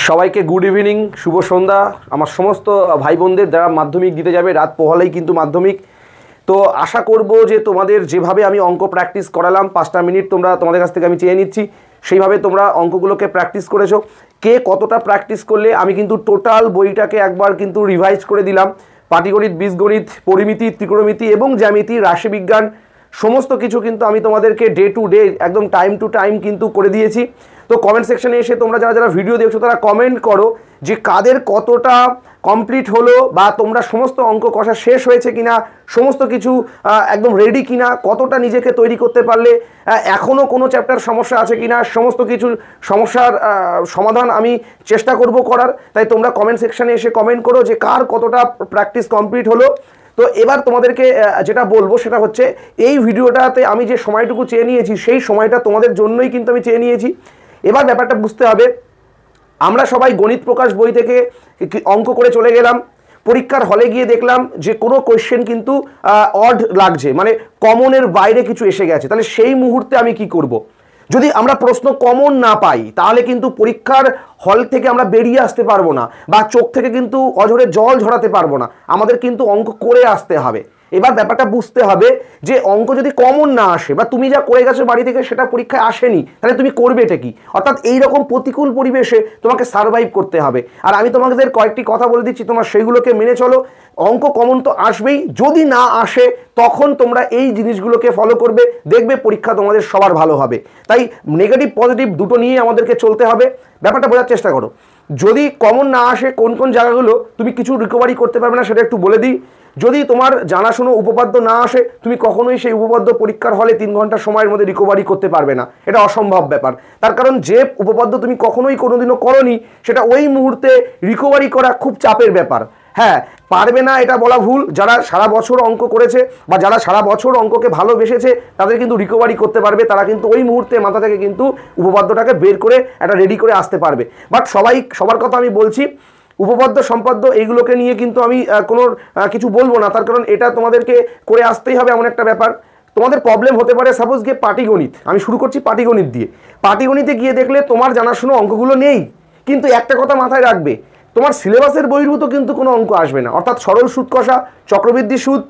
সবাইকে good evening, শুভ সন্ধ্যা। আমার সমস্ত ভাই বোনদের যারা মাধ্যমিক দিতে যাবে, রাত পোহালেই কিন্তু মাধ্যমিক। তো আশা করব যে তোমাদের যেভাবে আমি অঙ্ক প্র্যাকটিস করালাম 5টা মিনিট তোমাদের কাছ থেকে আমি চেয়ে নিচ্ছি, সেইভাবে তোমরা অঙ্কগুলোকে প্র্যাকটিস করেছো। কে কতটা প্র্যাকটিস করলে আমি কিন্তু টোটাল বইটাকে একবার কিন্তু রিভাইজ করে দিলাম। পাটিগণিত, বীজগণিত, পরিমিতি, ত্রিকোণমিতি এবং জ্যামিতি, রাশিবিজ্ঞান সমস্ত কিছু কিন্তু আমি তোমাদেরকে ডে টু ডে একদম টাইম টু টাইম কিন্তু করে দিয়েছি। তো কমেন্ট সেকশনে এসে তোমরা যারা যারা ভিডিও দেখছো তারা কমেন্ট করো যে কাদের কতটা কমপ্লিট হলো, বা তোমরা সমস্ত অঙ্ক কষা শেষ হয়েছে কিনা, সমস্ত কিছু একদম রেডি কিনা, কতটা নিজেকে তৈরি করতে পারলে, এখনও কোনো চ্যাপ্টার সমস্যা আছে কিনা, সমস্ত কিছু সমস্যার সমাধান আমি চেষ্টা করব করার। তাই তোমরা কমেন্ট সেকশনে এসে কমেন্ট করো যে কার কতটা প্র্যাকটিস কমপ্লিট হলো। তো এবার তোমাদেরকে যেটা বলবো সেটা হচ্ছে, এই ভিডিওটাতে আমি যে সময়টুকু চেয়ে নিয়েছি সেই সময়টা তোমাদের জন্যই কিন্তু আমি চেয়ে নিয়েছি। এবার ব্যাপারটা বুঝতে হবে, আমরা সবাই গণিত প্রকাশ বই থেকে অঙ্ক করে চলে গেলাম, পরীক্ষার হলে গিয়ে দেখলাম যে কোনো কোয়েশ্চেন কিন্তু অড লাগছে, মানে কমনের বাইরে কিছু এসে গেছে। তাহলে সেই মুহূর্তে আমি কি করব? যদি আমরা প্রশ্ন কমন না পাই তাহলে কিন্তু পরীক্ষার হল থেকে আমরা বেরিয়ে আসতে পারবো না, বা চোখ থেকে কিন্তু অঝরে জল ঝরাতে পারবো না। আমাদের কিন্তু অঙ্ক করে আসতে হবে। এবার ব্যাপারটা বুঝতে হবে যে অঙ্ক যদি কমন না আসে, বা তুমি যা করে গেছো বাড়ি থেকে সেটা পরীক্ষায় আসেনি, তাহলে তুমি করবে এটা কি? অর্থাৎ এইরকম প্রতিকূল পরিবেশে তোমাকে সার্ভাইভ করতে হবে। আর আমি তোমাদের কয়েকটি কথা বলে দিচ্ছি, তোমরা সেইগুলোকে মেনে চলো। অঙ্ক কমন তো আসবেই, যদি না আসে তখন তোমরা এই জিনিসগুলোকে ফলো করবে, দেখবে পরীক্ষা তোমাদের সবার ভালো হবে। তাই নেগেটিভ পজিটিভ দুটো নিয়ে আমাদেরকে চলতে হবে। ব্যাপারটা বোঝার চেষ্টা করো। যদি কমন না আসে, কোন কোন জায়গাগুলো তুমি কিছু রিকভারি করতে পারবে না সেটা একটু বলে দিই। যদি তোমার জানাশোনো উপপাদ্য না আসে, তুমি কখনোই সেই উপপাদ্য পরীক্ষার হলে 3 ঘন্টা সময়ের মধ্যে রিকভারি করতে পারবে না, এটা অসম্ভব ব্যাপার। তার কারণ যে উপপাদ্য তুমি কখনোই কোনোদিনও করোনি, সেটা ওই মুহূর্তে রিকভারি করা খুব চাপের ব্যাপার। হ্যাঁ, পারবে না এটা বলা ভুল। যারা সারা বছর অঙ্ক করেছে বা যারা সারা বছর অঙ্ককে ভালোবেসেছে তাদের কিন্তু রিকভারি করতে পারবে, তারা কিন্তু ওই মুহূর্তে মাথা থেকে কিন্তু উপপাদ্যটাকে বের করে একটা রেডি করে আসতে পারবে। বাট সবার কথা আমি বলছি, উপপাদ্য সম্পাদ্য এইগুলোকে নিয়ে কিন্তু আমি কোনো কিছু বলবো না, তার কারণ এটা তোমাদেরকে করে আসতেই হবে এমন একটা ব্যাপার। তোমাদের প্রবলেম হতে পারে সাপোজ গিয়ে পাটিগণিত, আমি শুরু করছি পাটিগণিত দিয়ে। পাটিগণিতে গিয়ে দেখলে তোমার জানাশোনা অঙ্কগুলো নেই, কিন্তু একটা কথা মাথায় রাখবে, তোমার সিলেবাসের বহির্ভূত কিন্তু কোনো অঙ্ক আসবে না। অর্থাৎ সরল সুদ কষা, চক্রবৃদ্ধি সুদ,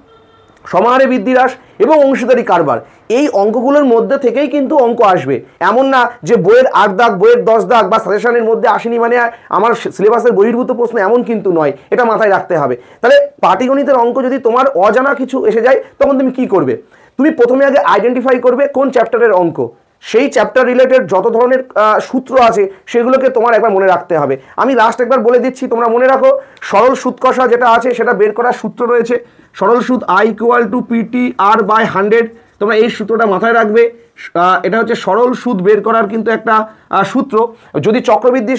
সমাহারে বৃদ্ধি হ্রাস এবং অংশীদারি কারবার, এই অঙ্কগুলোর মধ্যে থেকেই কিন্তু অঙ্ক আসবে। এমন না যে বইয়ের 8 দাগ, বইয়ের 10 দাগ বা সাজেশনের মধ্যে আসেনি মানে আমার সিলেবাসের বহির্ভূত প্রশ্ন, এমন কিন্তু নয়। এটা মাথায় রাখতে হবে। তাহলে পাটিগণিতের অঙ্ক যদি তোমার অজানা কিছু এসে যায়, তখন তুমি কি করবে? তুমি প্রথমে আগে আইডেন্টিফাই করবে কোন চ্যাপ্টারের অঙ্ক। সেই চ্যাপ্টার রিলেটেড যত ধরনের সূত্র আছে সেগুলোকে তোমার একবার মনে রাখতে হবে। আমি লাস্ট একবার বলে দিচ্ছি, তোমরা মনে রাখো। সরল সুদ কষা যেটা আছে সেটা বের করার সূত্র রয়েছে, সরল সুদ I = PT/100। তোমরা এই সূত্রটা মাথায় রাখবে। এটা হচ্ছে সরল সুদ বের করার কিন্তু একটা সূত্র। যদি চক্রবৃদ্ধি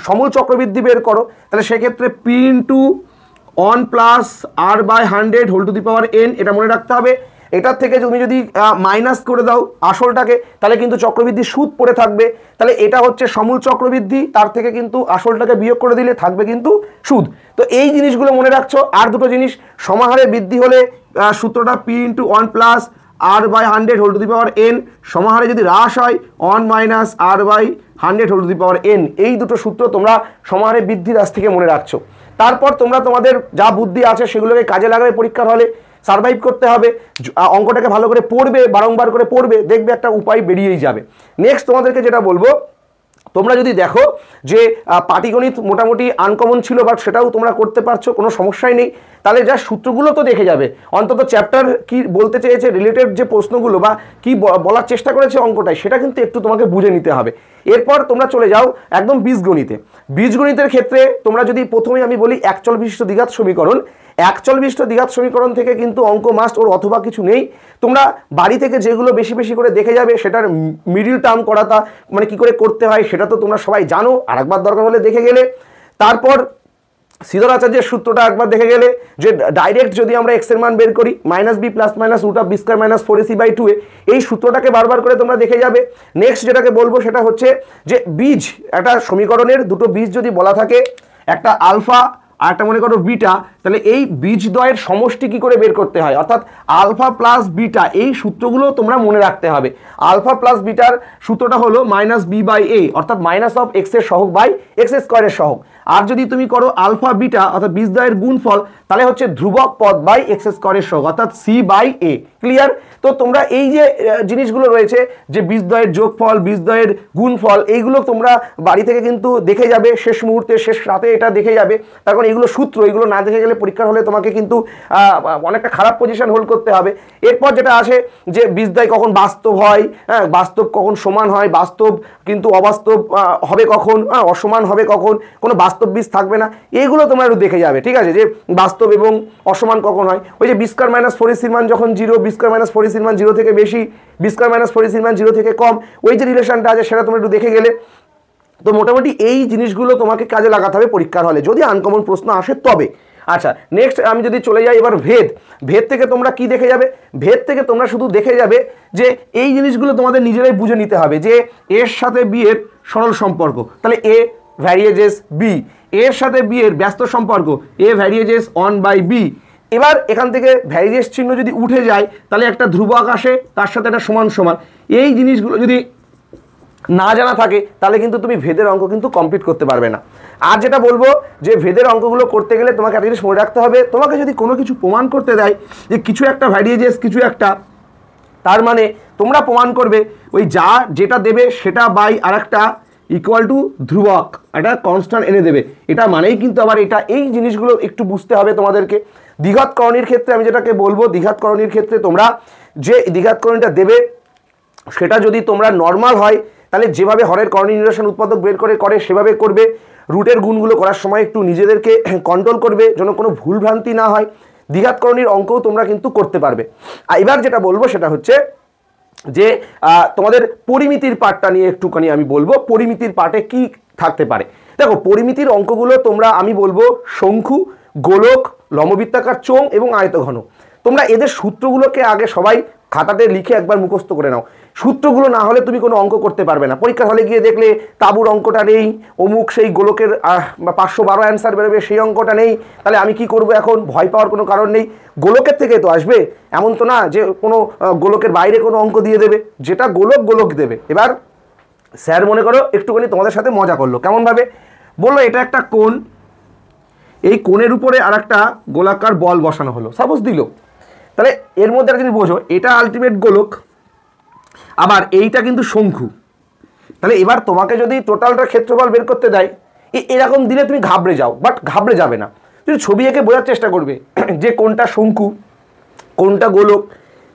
সমূল চক্রবৃদ্ধি বের করো, তাহলে সেক্ষেত্রে P×1 + R/100^n, এটা মনে রাখতে হবে। এটার থেকে তুমি যদি মাইনাস করে দাও আসলটাকে, তাহলে কিন্তু চক্রবৃদ্ধি সুদ পড়ে থাকবে। তাহলে এটা হচ্ছে সমূল চক্রবৃদ্ধি, তার থেকে কিন্তু আসলটাকে বিয়োগ করে দিলে থাকবে কিন্তু সুদ। তো এই জিনিসগুলো মনে রাখছো। আর দুটো জিনিস, সমাহারে বৃদ্ধি হলে সূত্রটা P×1 + R/100^n, সমাহারে যদি হ্রাস হয় 1 - R/100^n। এই দুটো সূত্র তোমরা সমাহারে বৃদ্ধি হ্রাস থেকে মনে রাখছো। তারপর তোমরা তোমাদের যা বুদ্ধি আছে সেগুলোকে কাজে লাগাবে। পরীক্ষার হলে সার্ভাইভ করতে হবে, অঙ্কটাকে ভালো করে পড়বে, বারংবার করে পড়বে, দেখবে একটা উপায় বেরিয়েই যাবে। নেক্সট তোমাদেরকে যেটা বলবো, তোমরা যদি দেখো যে পাটিগণিত মোটামুটি আনকমন ছিল, বাট সেটাও তোমরা করতে পারছো, কোনো সমস্যাই নেই, তাহলে যা সূত্রগুলো তো দেখে যাবে। অন্তত চ্যাপ্টার কি বলতে চেয়েছে, রিলেটেড যে প্রশ্নগুলো বা কি বলার চেষ্টা করেছে অঙ্কটায়, সেটা কিন্তু একটু তোমাকে বুঝে নিতে হবে। এরপর তোমরা চলে যাও একদম বীজগণিতে। বীজগণিতের ক্ষেত্রে তোমরা যদি প্রথমে আমি বলি একচল বিশিষ্ট দ্বিঘাত সমীকরণ, একচল বিশিষ্ট দ্বিঘাত সমীকরণ থেকে কিন্তু অঙ্ক মাস্ট, ওর অথবা কিছু নেই। তোমরা বাড়ি থেকে যেগুলো বেশি বেশি করে দেখে যাবে, সেটার মিডিল টার্ম করাটা মানে কি করে করতে হয় সেটা তো তোমরা সবাই জানো, আরেকবার দরকার হলে দেখে গেলে। তারপর শ্রীধর আচার্যের সূত্রটা একবার দেখে গেলে, যে ডাইরেক্ট যদি আমরা x এর মান বের করি -b + √b² - 4ac/2, এই সূত্রটাকে বারবার করে তোমরা দেখে যাবে। নেক্সট যেটাকে বলবো সেটা হচ্ছে যে বীজ, একটা সমীকরণের দুটো বীজ যদি বলা থাকে, একটা আলফা আর একটা মনে করো বিটা, তাহলে এই বীজদ্বয়ের সমষ্টি কি করে বের করতে হয়, অর্থাৎ আলফা প্লাস বিটা, এই সূত্রগুলো তোমরা মনে রাখতে হবে। আলফা প্লাস বিটার সূত্রটা হলো মাইনাস বি বাই এ, অর্থাৎ মাইনাস অফ এক্স এর সহগ বাই এক্স স্কোয়ারের সহগ। আর যদি তুমি করো আলফা বিটা অর্থাৎ বীজদ্বয়ের গুণফল, তাহলে হচ্ছে ধ্রুবক পদ বাই এক্স স্কোয়ারের সহগ অর্থাৎ সি বাই এ। ক্লিয়ার? তো তোমরা এই যে জিনিসগুলো রয়েছে যে বীজদ্বয়ের যোগফল, বীজদ্বয়ের গুণফল, এইগুলো তোমরা বাড়ি থেকে কিন্তু দেখে যাবে, শেষ মুহূর্তে শেষ রাতে এটা দেখে যাবে। তার কারণ এগুলো সূত্র, এগুলো না দেখে গেলে পরীক্ষার হলে তোমাকে কিন্তু অনেকটা খারাপ পজিশন হোল্ড করতে হবে। এরপর যেটা আসে যে বীজদ্বয় কখন বাস্তব হয়, হ্যাঁ বাস্তব কখন সমান হয়, বাস্তব কিন্তু অবাস্তব হবে কখন, অসমান হবে কখন, কোনো বাস্তব বীজ থাকবে না, এইগুলো তোমরা একটু দেখে যাবে। ঠিক আছে? যে বাস্তব এবং অসমান কখন হয়, ওই যে বি স্কয়ার মাইনাস 4ac মান যখন 0, বি স্কয়ার মাইনাস 4ac মান 0 থেকে বেশি, বি স্কয়ার মাইনাস 4ac মান 0 থেকে কম, ওই যে রিলেশনটা আছে সেটা তোমরা একটু দেখে গেলে। তো মোটামুটি এই জিনিসগুলো তোমাকে কাজে লাগাতে হবে পরীক্ষার হলে, যদি আনকমন প্রশ্ন আসে তবে। আচ্ছা, নেক্সট আমি যদি চলে যাই এবার ভেদ। ভেদ থেকে তোমরা কি দেখে যাবে? ভেদ থেকে তোমরা শুধু দেখে যাবে যে এই জিনিসগুলো তোমাদের নিজেরাই বুঝে নিতে হবে যে এর সাথে বি এর সরল সম্পর্ক, তাহলে এ ভ্যারিয়েজেস বি, এর সাথে বি এর ব্যস্ত সম্পর্ক এ ভ্যারিয়েজেস 1/b। এবার এখান থেকে ভ্যারিয়েস চিহ্ন যদি উঠে যায় তাহলে একটা ধ্রুবক আসে, তার সাথে একটা সমান সমান। এই জিনিসগুলো যদি না জানা থাকে তাহলে কিন্তু তুমি ভেদের অঙ্ক কিন্তু কমপ্লিট করতে পারবে না। আর যেটা বলবো যে ভেদের অঙ্কগুলো করতে গেলে তোমাকে একটা জিনিস মনে রাখতে হবে, তোমাকে যদি কোনো কিছু প্রমাণ করতে দেয় যে কিছু একটা ভ্যারিয়েজেস কিছু একটা, তার মানে তোমরা প্রমাণ করবে ওই যা যেটা দেবে সেটা বাই আর একটা ইকুয়াল টু ধ্রুবক, একটা কনস্ট্যান্ট এনে দেবে। এটা মানেই কিন্তু আবার এটা, এই জিনিসগুলো একটু বুঝতে হবে তোমাদেরকে। দ্বিঘাতকরণীর ক্ষেত্রে আমি যেটাকে বলবো, দ্বিঘাতকরণীর ক্ষেত্রে তোমরা যে দ্বিঘাতকরণীটা দেবে সেটা যদি তোমরা নর্মাল হয় তাহলে যেভাবে হরের করণী নিরসন উৎপাদক বের করে সেভাবে করবে। রুটের গুণগুলো করার সময় একটু নিজেদেরকে কন্ট্রোল করবে যেন কোনো ভুলভ্রান্তি না হয়। দ্বিঘাতকরণীর অঙ্কও তোমরা কিন্তু করতে পারবে। আর এবার যেটা বলবো সেটা হচ্ছে যে তোমাদের পরিমিতির পার্টটা নিয়ে একটুখানি আমি বলবো, পরিমিতির পার্টে কি থাকতে পারে। দেখো পরিমিতির অঙ্কগুলো তোমরা আমি বলবো শঙ্কু, গোলক, লম্ববৃত্তাকার চোঙ এবং আয়তঘন, তোমরা এদের সূত্রগুলোকে আগে সবাই খাতাতে লিখে একবার মুখস্থ করে নাও। সূত্রগুলো না হলে তুমি কোনো অঙ্ক করতে পারবে না। পরীক্ষার হলে গিয়ে দেখলে তাঁবুর অঙ্কটা নেই, অমুক সেই গোলকের 512 অ্যান্সার বেরোবে সেই অঙ্কটা নেই, তাহলে আমি কি করব? এখন ভয় পাওয়ার কোনো কারণ নেই, গোলকের থেকে তো আসবে, এমন তো না যে কোনো গোলকের বাইরে কোনো অঙ্ক দিয়ে দেবে, যেটা গোলক গোলক দেবে। এবার স্যার মনে করো একটুখানি তোমাদের সাথে মজা করলো, কেমনভাবে বললো এটা একটা কোণ, এই কোণের উপরে আর একটা গোলাকার বল বসানো হলো, সাপোজ দিল, তাহলে এর মধ্যে একটা জিনিস বোঝো, এটা আলটিমেট গোলক, আবার এইটা কিন্তু শঙ্কু। তাহলে এবার তোমাকে যদি টোটালটার ক্ষেত্রফল বের করতে দেয় এরকম দিলে তুমি ঘাবড়ে যাও, বাট ঘাবড়ে যাবে না, তুমি ছবি এঁকে বোঝার চেষ্টা করবে যে কোনটা শঙ্কু কোনটা গোলক।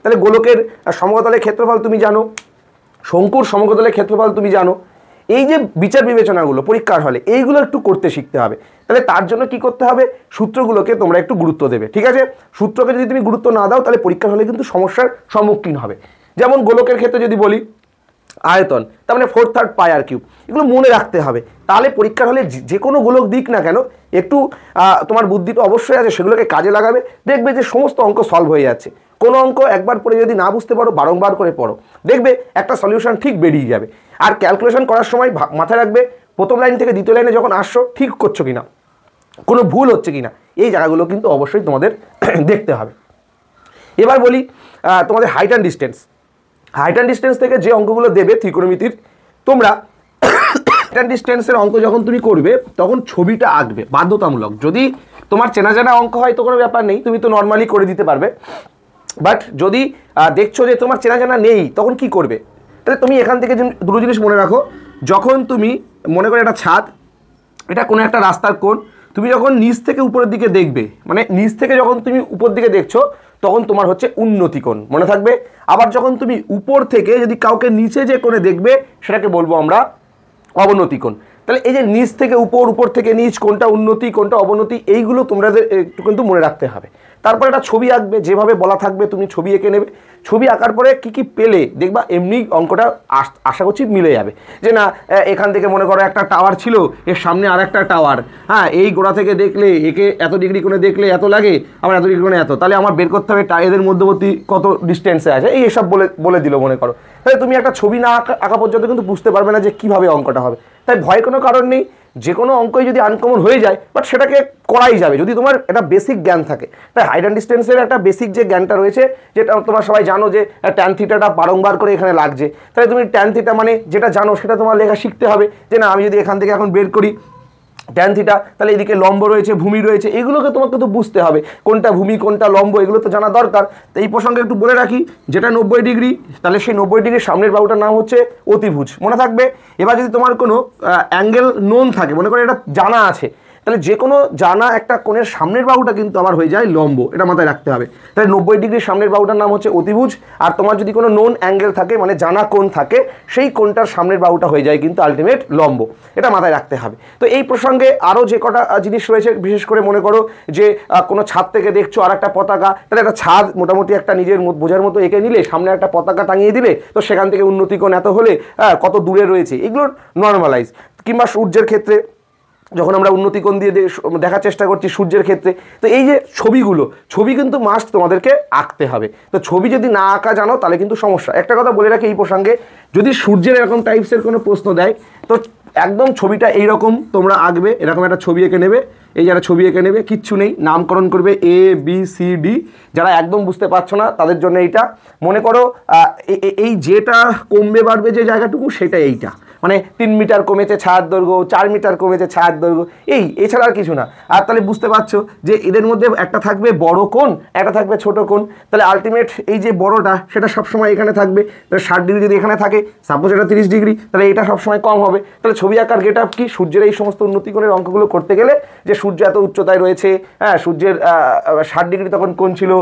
তাহলে গোলকের সমতলের ক্ষেত্রফল তুমি জানো, শঙ্কুর সমতলের ক্ষেত্রফল তুমি জানো। এই যে বিচার বিবেচনাগুলো পরীক্ষার হলে এইগুলো একটু করতে শিখতে হবে। তাহলে তার জন্য কি করতে হবে? সূত্রগুলোকে তোমরা একটু গুরুত্ব দেবে। ঠিক আছে? সূত্রকে যদি তুমি গুরুত্ব না দাও তাহলে পরীক্ষার হলে কিন্তু সমস্যার সম্মুখীন হবে। যেমন গোলকের ক্ষেত্রে যদি বলি আয়তন, তার মানে 4/3 পাই আর কিউব, এগুলো মনে রাখতে হবে। তাহলে পরীক্ষার হলে যে কোনো গোলক দিক না কেন একটু তোমার বুদ্ধি তো অবশ্যই আছে, সেগুলোকে কাজে লাগাবে, দেখবে যে সমস্ত অঙ্ক সলভ হয়ে যাচ্ছে। কোনো অঙ্ক একবার পড়ে যদি না বুঝতে পারো বারংবার করে পড়ো, দেখবে একটা সলিউশন ঠিক বেরিয়ে যাবে। আর ক্যালকুলেশন করার সময় মাথায় রাখবে প্রথম লাইন থেকে দ্বিতীয় লাইনে যখন আসছো ঠিক করছো কিনা, কোনো ভুল হচ্ছে কিনা, এই জায়গাগুলো কিন্তু অবশ্যই তোমাদের দেখতে হবে। এবার বলি তোমাদের height and distance. Height and distance থেকে যে অঙ্কগুলো দেবে ত্রিকোণমিতির, তোমরা হাইট অ্যান্ড ডিস্টেন্সের অঙ্ক যখন তুমি করবে তখন ছবিটা আঁকবে বাধ্যতামূলক। যদি তোমার চেনা জানা অঙ্ক হয় তো কোনো ব্যাপার নেই, তুমি তো নর্মালি করে দিতে পারবে। বাট যদি দেখছো যে তোমার চেনা জানা নেই তখন কি করবে? তাহলে তুমি এখান থেকে দুটো জিনিস মনে রাখো। যখন তুমি মনে করো একটা ছাদ, এটা কোনো একটা রাস্তার কোণ, তুমি যখন নিচ থেকে উপরের দিকে দেখবে, মানে নিচ থেকে যখন তুমি উপর দিকে দেখছো তখন তোমার হচ্ছে উন্নতি কোণ, মনে থাকবে। আবার যখন তুমি উপর থেকে যদি কাউকে নিচে যে কোণে দেখবে সেটাকে বলবো আমরা অবনতি কোণ। তাহলে এই যে নিচ থেকে উপর, উপর থেকে নিচ, কোনটা উন্নতি কোনটা অবনতি, এইগুলো তোমাদের একটু কিন্তু মনে রাখতে হবে। তারপর একটা ছবি আঁকবে, যেভাবে বলা থাকবে তুমি ছবি এঁকে নেবে। ছবি আঁকার পরে কি কি পেলে দেখবা এমনি অঙ্কটা আশা করছি মিলে যাবে। যে না এখান থেকে মনে করো একটা টাওয়ার ছিল, এর সামনে আর একটা টাওয়ার, হ্যাঁ এই গোড়া থেকে দেখলে একে এত ডিগ্রি কোণে দেখলে এত লাগে, আবার এত ডিগ্রি কোণে এত, তাহলে আমার বের করতে হবে এদের মধ্যবর্তী কত ডিস্টেন্সে আছে, এই এসব বলে দিল মনে করো। তাহলে তুমি একটা ছবি না আঁকা পর্যন্ত কিন্তু বুঝতে পারবে না যে কীভাবে অঙ্কটা হবে। তাই ভয় কোনো কারণ নেই, যে কোনো অঙ্কই যদি আনকমন হয়ে যায় বাট সেটাকে করাই যাবে যদি তোমার একটা বেসিক জ্ঞান থাকে। তাই হাইট অ্যান্ড ডিস্টেন্সের একটা বেসিক যে জ্ঞানটা রয়েছে, যেটা তোমরা সবাই জানো যে ট্যান থিটাটা বারংবার করে এখানে লাগছে, তাহলে তুমি ট্যান থিটা মানে যেটা জানো সেটা তোমার লেখা শিখতে হবে। যে না, আমি যদি এখান থেকে এখন বের করি ট্যান থিটা, তাহলে এদিকে লম্ব রয়েছে, ভূমি রয়েছে, এগুলোকে তোমাকে তো বুঝতে হবে, কোনটা ভূমি কোনটা লম্ব, এগুলো তো জানা দরকার। তো এই প্রসঙ্গে একটু বলে রাখি, যেটা 90 ডিগ্রি, তাহলে সেই 90 ডিগ্রির সামনের বাহুটার নাম হচ্ছে অতিভুজ, মনে থাকবে। এবার যদি তোমার কোনো অ্যাঙ্গেল নোন থাকে, মনে করো এটা জানা আছে, তাহলে যে কোনো জানা একটা কোণের সামনের বাহুটা কিন্তু আমার হয়ে যায় লম্ব, এটা মাথায় রাখতে হবে। তাহলে 90 ডিগ্রির সামনের বাহুটার নাম হচ্ছে অতিভুজ। আর তোমার যদি কোনো নোন অ্যাঙ্গেল থাকে, মানে জানা কোণ থাকে, সেই কোণটার সামনের বাহুটা হয়ে যায় কিন্তু আলটিমেট লম্ব, এটা মাথায় রাখতে হবে। তো এই প্রসঙ্গে আরও যে কটা জিনিস রয়েছে, বিশেষ করে মনে করো যে কোনো ছাদ থেকে দেখছো আর একটা পতাকা, তাহলে একটা ছাদ মোটামুটি একটা নিজের বোঝার মতো এঁকে নিলে, সামনে একটা পতাকা টাঙিয়ে দিলে, তো সেখান থেকে উন্নতি কোণ এত হলে কত দূরে রয়েছে, এগুলোর নর্মালাইজ। কিংবা সূর্যের ক্ষেত্রে যখন আমরা উন্নতিকোণ দিয়ে দেখার চেষ্টা করছি সূর্যের ক্ষেত্রে, তো এই যে ছবি কিন্তু মাস্ট তোমাদেরকে আঁকতে হবে। তো ছবি যদি না আঁকা জানো তাহলে কিন্তু সমস্যা। একটা কথা বলে রাখি এই প্রসঙ্গে, যদি সূর্যের এরকম টাইপসের কোনো প্রশ্ন দেয়, তো একদম ছবিটা এইরকম তোমরা আঁকবে, এরকম একটা ছবি এঁকে নেবে, এই যারা ছবি এঁকে নেবে, কিচ্ছু নেই, নামকরণ করবে ABCD। যারা একদম বুঝতে পারছো না তাদের জন্য এইটা মনে করো, এই যেটা কমবে বাড়বে যে জায়গাটুকু, সেটা এইটা, মানে 3 মিটার কমেছে ছায়ার দৈর্ঘ্য, 4 মিটার কমেছে ছায়ার দৈর্ঘ্য, এছাড়া আর কিছু না। আর তাহলে বুঝতে পারছো যে এদের মধ্যে একটা থাকবে বড় কোণ, একটা থাকবে ছোট কোণ। তাহলে আলটিমেট এই যে বড়টা সেটা সবসময় এখানে থাকবে। তাহলে 60 ডিগ্রি যদি এখানে থাকে, সাপোজ এটা 30 ডিগ্রি, তাহলে এটা সবসময় কম হবে। তাহলে ছবি আঁকার গেট আপ কি, সূর্যের এই সমস্ত উন্নতিকোণের অঙ্কগুলো করতে গেলে, যে সূর্য এত উচ্চতায় রয়েছে, হ্যাঁ, সূর্যের 60 ডিগ্রি তখন কোণ ছিল,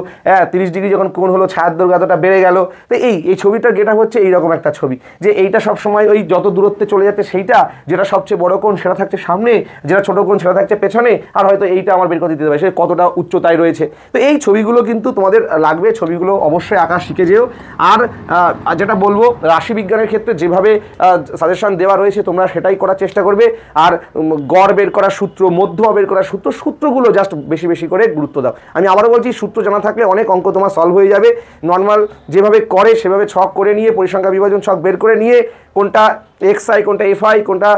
30 ডিগ্রি যখন কোণ হলো, ছায়ার দৈর্ঘ্য এতটা বেড়ে গেল। তো এই ছবিটার গেট আপ হচ্ছে এইরকম একটা ছবি, যে এইটা সবসময় ওই যত দূরত্বে চলে যাচ্ছে সেইটা, যেটা সবচেয়ে বড় কোণ সেটা থাকছে সামনে, যেটা ছোট কোণ সেটা থাকছে পেছনে, আর হয়তো এইটা আমার বের করে দিতে হবে সে কতটা উচ্চতায় রয়েছে। তো এই ছবিগুলো কিন্তু তোমাদের লাগবে, ছবিগুলো অবশ্যই আঁকা শিখে যেও। আর যেটা বলবো, রাশিবিজ্ঞানের ক্ষেত্রে যেভাবে সাজেশন দেওয়া রয়েছে তোমরা সেটাই করার চেষ্টা করবে। আর গড় বের করার সূত্র, মধ্যমা বের করার সূত্রগুলো জাস্ট বেশি বেশি করে গুরুত্ব দাও। আমি আবারও বলছি, সূত্র জানা থাকলে অনেক অঙ্ক তোমার সলভ হয়ে যাবে। নর্মাল যেভাবে করে সেভাবে ছক করে নিয়ে, পরিসংখ্যা বিভাজন ছক বের করে নিয়ে, কোনটা xi, কোনটা fi, কোনটা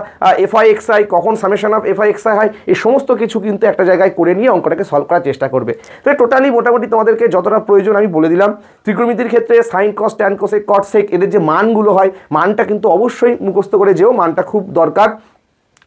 fi xi, কখন সামেশন অফ fi xi হয়, এই সমস্ত কিছু কিন্তু একটা জায়গায় করে নিয়ে অঙ্কটাকে সলভ করার চেষ্টা করবে। তো টোটালি মোটামুটি তোমাদেরকে যতটা প্রয়োজন আমি বলে দিলাম। ত্রিকোণমিতির ক্ষেত্রে সাইন কস, ট্যান কোসেক, কট সেক, এদের যে মানগুলো হয়, মানটা কিন্তু অবশ্যই মুখস্থ করে যেও, মানটা খুব দরকার।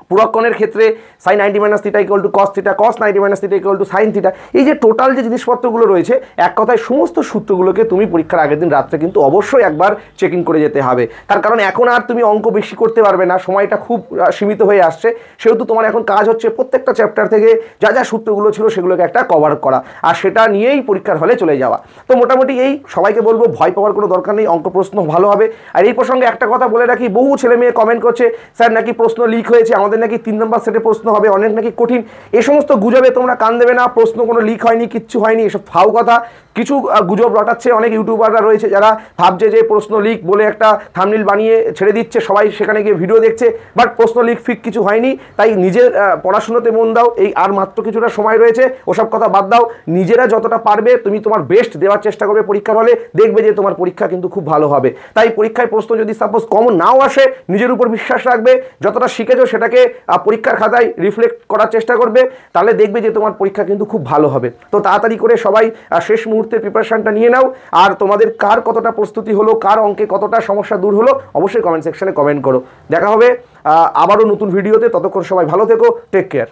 পুরক্ষণের ক্ষেত্রে sin 90 - θ = cos θ, cos 90 - θ = sin θ। এই যে টোটাল যে জিনিসপত্রগুলো রয়েছে, এক কথায় সমস্ত সূত্রগুলোকে তুমি পরীক্ষার আগের দিন রাত্রে কিন্তু অবশ্যই একবার চেকিং করে যেতে হবে। তার কারণ এখন আর তুমি অঙ্ক বেশি করতে পারবে না, সময়টা খুব সীমিত হয়ে আসছে। সেহেতু তোমার এখন কাজ হচ্ছে প্রত্যেকটা চ্যাপ্টার থেকে যা যা সূত্রগুলো ছিল সেগুলোকে একটা কভার করা, আর সেটা নিয়েই পরীক্ষার হলে চলে যাওয়া। তো মোটামুটি এই সবাইকে বলবো, ভয় পাওয়ার কোনো দরকার নেই, অঙ্ক প্রশ্ন ভালো হবে। আর এই প্রসঙ্গে একটা কথা বলে রাখি, বহু ছেলে মেয়ে কমেন্ট করছে, স্যার নাকি প্রশ্ন লিক হয়েছে, আমাদের নাকি 3 নম্বর সেটে প্রশ্ন হবে, অনেক নাকি কঠিন। এই সমস্ত গুজবে তোমরা কান দেবে না, প্রশ্ন কোনো লিক হয়নি, কিচ্ছু হয়নি, এসব ফাউ কথা। কিছু গুজব রটাচ্ছে অনেক ইউটিউবাররা রয়েছে, যারা ভাবছে যে প্রশ্ন লিক বলে একটা থাম্বনেল বানিয়ে ছেড়ে দিচ্ছে, সবাই সেখানে গিয়ে ভিডিও দেখছে, বাট প্রশ্ন লিক ফিক কিছু হয়নি। তাই নিজের পড়াশোনাতে মন দাও, এই আর মাত্র কিছুটা সময় রয়েছে, ওসব কথা বাদ দাও। নিজেরা যতটা পারবে তুমি তোমার বেস্ট দেওয়ার চেষ্টা করবে পরীক্ষার হলে, দেখবে যে তোমার পরীক্ষা কিন্তু খুব ভালো হবে। তাই পরীক্ষায় প্রশ্ন যদি সাপোজ কমন নাও আসে, নিজের উপর বিশ্বাস রাখবে, যতটা শিখেছো সেটাকে পরীক্ষার খাতায় রিফ্লেক্ট করার চেষ্টা করবে, তাহলে দেখবে যে তোমার পরীক্ষা কিন্তু খুব ভালো হবে। তো তাড়াতাড়ি করে সবাই শেষ মুহূর্তের প্রিপারেশনটা নিয়ে নাও। আর তোমাদের কার কতটা প্রস্তুতি হলো, কার অঙ্কে কতটা সমস্যা দূর হলো, অবশ্যই কমেন্ট সেকশনে কমেন্ট করো। দেখা হবে আবারও নতুন ভিডিওতে, ততক্ষণ সবাই ভালো থেকো, টেক কেয়ার।